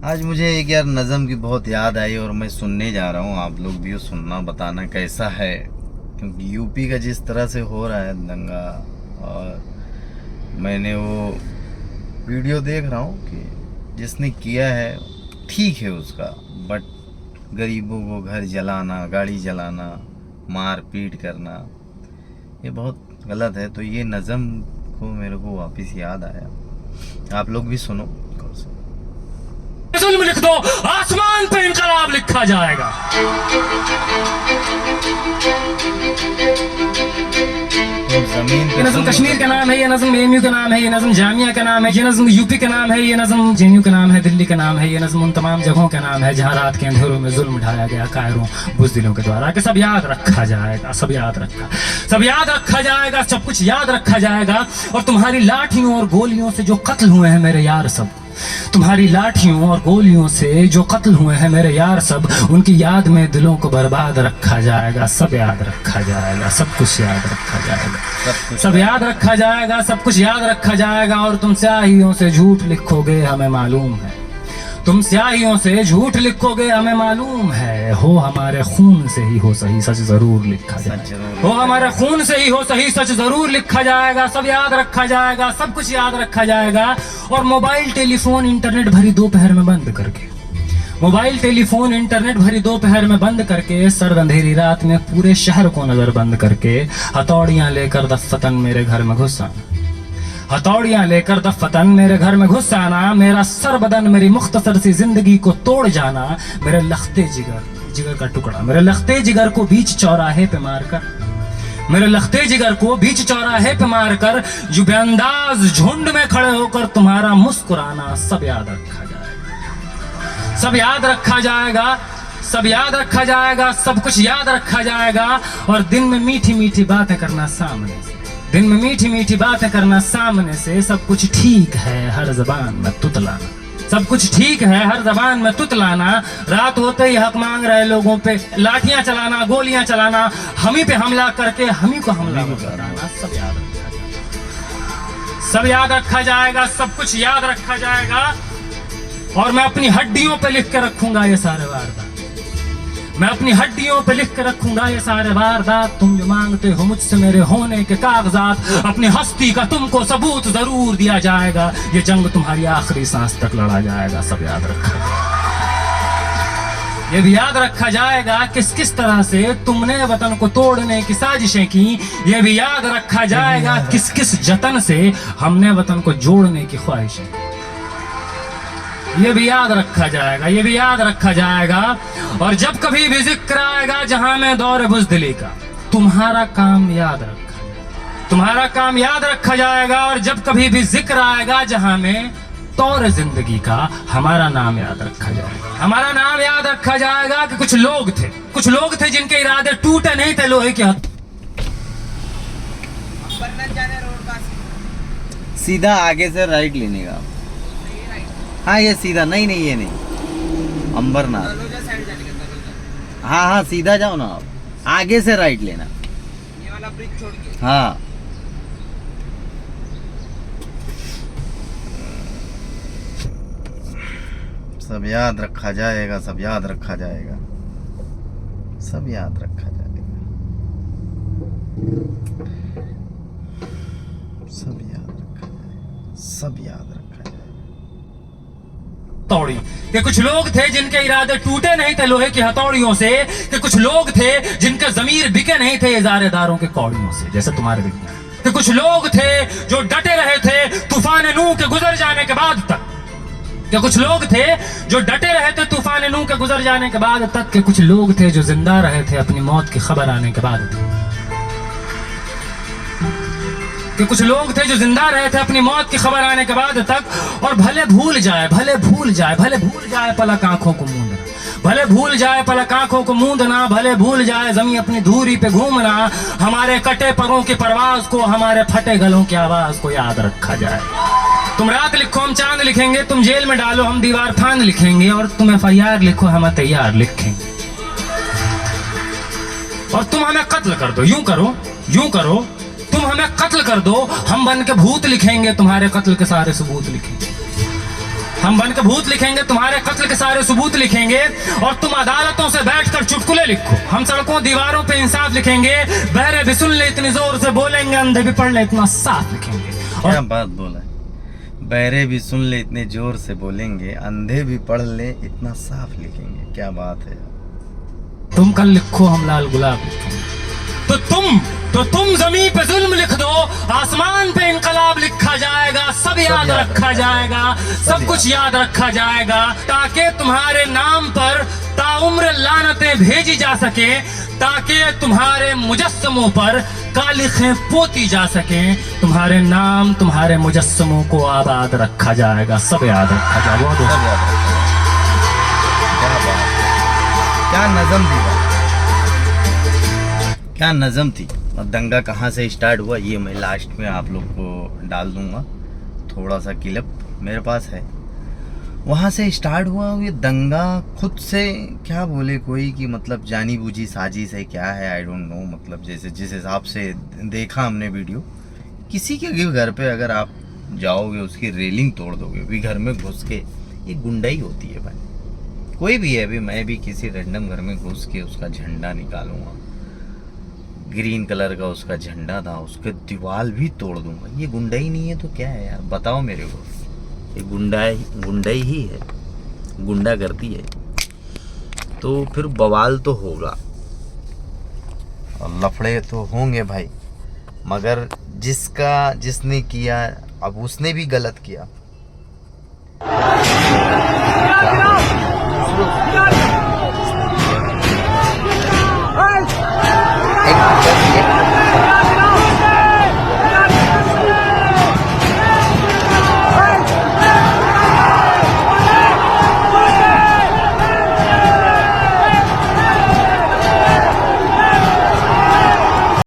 आज मुझे एक यार नज़म की बहुत याद आई और मैं सुनने जा रहा हूँ। आप लोग भी सुनना, बताना कैसा है, क्योंकि यूपी का जिस तरह से हो रहा है दंगा, और मैंने वो वीडियो देख रहा हूँ कि जिसने किया है ठीक है उसका, बट गरीबों को घर जलाना, गाड़ी जलाना, मार पीट करना, ये बहुत गलत है। तो ये नज़म को मेरे को वापस याद आया, आप लोग भी सुनो। जुल्म लिख दो, आसमान पे इनकलाब लिखा जाएगा। ये नज़म कश्मीर का नाम है, ये नज़म एएमयू का नाम है, ये नज़म जामिया का नाम है, ये नज़म यूपी का नाम है, ये नज़म जेएनयू का नाम है, दिल्ली का नाम है, ये नज़म उन तमाम जगहों का नाम है जहाँ रात के अंधेरों में जुल्म ढाया गया कायरों बुज़दिलों के द्वारा। कि सब याद रखा जाएगा, सब याद रखा जाएगा, सब कुछ याद रखा जाएगा। और तुम्हारी लाठियों और गोलियों से जो कत्ल हुए हैं मेरे यार सब, तुम्हारी लाठियों और गोलियों से जो कत्ल हुए हैं मेरे यार सब, उनकी याद में दिलों को बर्बाद रखा जाएगा। सब याद रखा जाएगा, सब कुछ याद रखा जाएगा, सब याद रखा जाएगा, सब कुछ याद रखा जाएगा। और तुम स्याहियों से झूठ लिखोगे हमें मालूम है, तुम स्याहियों से झूठ लिखोगे हमें मालूम है। हो हमारे खून से ही हो सही सच जरूर लिखा जाएगा, हो हमारे खून से ही हो सही सच जरूर लिखा जाएगा। सब याद रखा जाएगा, सब कुछ याद रखा जाएगा। और मोबाइल टेलीफोन इंटरनेट भरी दोपहर में बंद करके, मोबाइल टेलीफोन इंटरनेट भरी दोपहर में बंद करके, सर्द अंधेरी रात में पूरे शहर को नजर बंद करके, हथौड़ियां लेकर दफ्फतन मेरे घर में घुस आना, हथौड़ियां लेकर दफ्फतन मेरे घर में घुस आना। मेरा सर बदन मेरी मुख्तसर सी जिंदगी को तोड़ जाना। मेरे लखते जिगर का टुकड़ा, मेरे लखते जिगर को बीच चौराहे पे मारकर, मेरे लखते जिगर को बीच चौराहे पे मारकर, जो बेअंदाज झुंड में खड़े होकर तुम्हारा मुस्कुराना, सब याद रखा जाएगा, सब याद रखा जाएगा, सब याद रखा जाएगा, सब कुछ याद रखा जाएगा। और दिन में मीठी मीठी बातें करना सामने से, दिन में मीठी मीठी बातें करना सामने से। सब कुछ ठीक है हर जबान में तुतलाना, सब कुछ ठीक है हर जबान में तुतलाना। रात होते ही हक मांग रहे लोगों पे लाठियां चलाना, गोलियां चलाना, हम ही पे हमला करके हम ही को हमला कराना। सब याद रखा जाएगा, सब याद रखा जाएगा, सब कुछ याद रखा जाएगा। और मैं अपनी हड्डियों पे लिख के रखूंगा ये सारे वारदात, मैं अपनी हड्डियों पे लिख के रखूंगा ये सारे वारदात। तुम जो मांगते हो मुझसे मेरे होने के कागजात, अपनी हस्ती का तुमको सबूत जरूर दिया जाएगा। ये जंग तुम्हारी आखिरी सांस तक लड़ा जाएगा। सब याद रखा जाएगा, ये भी याद रखा जाएगा किस किस तरह से तुमने वतन को तोड़ने की साजिशें की। ये भी याद रखा जाएगा किस किस जतन से हमने वतन को जोड़ने की ख्वाहिशें। ये भी याद रखा जाएगा, ये भी याद रखा जाएगा। और जब कभी भी जिक्र आएगा जहां में दौर बुज़दिली का, तुम्हारा काम याद रखा जाएगा, तुम्हारा काम याद रखा जाएगा। और जब कभी भी जिक्र आएगा जहां में दौर जिंदगी का, हमारा नाम याद रखा जाएगा, हमारा नाम याद रखा जाएगा। कि कुछ लोग थे जिनके इरादे टूटे नहीं थे लोहे के हाथ। सीधा आगे से राइट लेने का। हाँ ये सीधा, नहीं ये नहीं, अंबरनाथ। हाँ सीधा जाओ ना आप, आगे से राइट लेना, ये वाला ब्रिज छोड़ के। हाँ सब याद रखा जाएगा, सब याद रखा जाएगा, सब याद रखा जाएगा, सब याद रखा जाएगा, सब याद रखा जाएगा। हथौड़ी कि कुछ लोग थे जिनके इरादे टूटे नहीं थे लोहे की हथौड़ियों से। कि कुछ लोग थे जिनके जमीर बिके नहीं थे इजारेदारों के कौड़ियों से, जैसे तुम्हारे विज्ञान। कि कुछ लोग थे जो डटे रहे थे तूफान नूह के गुजर जाने के बाद तक, कि कुछ लोग थे जो डटे रहे थे तूफान नूह के गुजर जाने के बाद तक। के कुछ लोग थे जो जिंदा रहे थे अपनी मौत की खबर आने के बाद तक, कि कुछ लोग थे जो जिंदा रहे थे अपनी मौत की खबर आने के बाद तक। और भले भूल जाए पलक आंखों को मूंदना, भले भूल जाए पलक आंखों को मूंदना, भले भूल जाए जमीन अपनी धूरी पे घूमना। हमारे कटे परों की परवाज को, हमारे फटे गलों की आवाज को याद रखा जाए। तुम रात लिखो हम चांद लिखेंगे, तुम जेल में डालो हम दीवार फांद लिखेंगे, और तुम एफआईआर लिखो हम तैयार लिखेंगे। और तुम हमें कत्ल कर दो, यूं करो, तुम हमें कत्ल कर दो, हम बन के भूत लिखेंगे, तुम्हारे कत्ल के सारे सबूत लिखेंगे। हम बन के भूत लिखेंगे, तुम्हारे कत्ल के सारे सबूत लिखेंगे, और तुम अदालतों से बैठकर चुटकुले लिखो। हम सड़कों दीवारों पे इंसाफ लिखेंगे, बहरे भी सुन ले इतनी जोर से बोलेंगे, अंधे भी पढ़ ले इतना साफ लिखेंगे। क्या बात बोला है, बहरे भी सुन ले इतने जोर से बोलेंगे, अंधे भी पढ़ ले इतना साफ लिखेंगे। क्या बात है। तुम कल लिखो, हम लाल गुलाब लिखेंगे। तो तुम जमीन पे जुल्म लिख दो, आसमान पे इनकलाब लिखा जाएगा। सब याद रखा जाएगा, सब कुछ याद रखा जाएगा, ताकि तुम्हारे नाम पर ताउम्र लानतें भेजी जा सके, ताकि तुम्हारे मुजस्समों पर कालिखें पोती जा सके। तुम्हारे नाम, तुम्हारे मुजस्समों को आबाद रखा जाएगा, सब याद रखा जाएगा। सब याद रखा जाएगा। क्या बात, क्या नज़म थी भाई, क्या नज़म थी। और दंगा कहाँ से स्टार्ट हुआ ये मैं लास्ट में आप लोग को डाल दूंगा, थोड़ा सा क्लिप मेरे पास है। वहाँ से स्टार्ट हुआ ये दंगा, खुद से क्या बोले कोई कि मतलब जानी बूझी साजिश है, क्या है आई डोंट नो। मतलब जैसे जिस हिसाब से देखा हमने वीडियो, किसी के भी घर पे अगर आप जाओगे उसकी रेलिंग तोड़ दोगे, भी घर में घुस के, ये गुंडाई होती है भाई। कोई भी है, अभी मैं भी किसी रैंडम घर में घुस के उसका झंडा निकालूंगा, ग्रीन कलर का उसका झंडा था, उसके दीवार भी तोड़ दूंगा। ये गुंडाई नहीं है तो क्या है यार, बताओ मेरे को। ये गुंडाई ही है, गुंडा करती है, तो फिर बवाल तो होगा और लफड़े तो होंगे भाई। मगर जिसने किया, अब उसने भी गलत किया।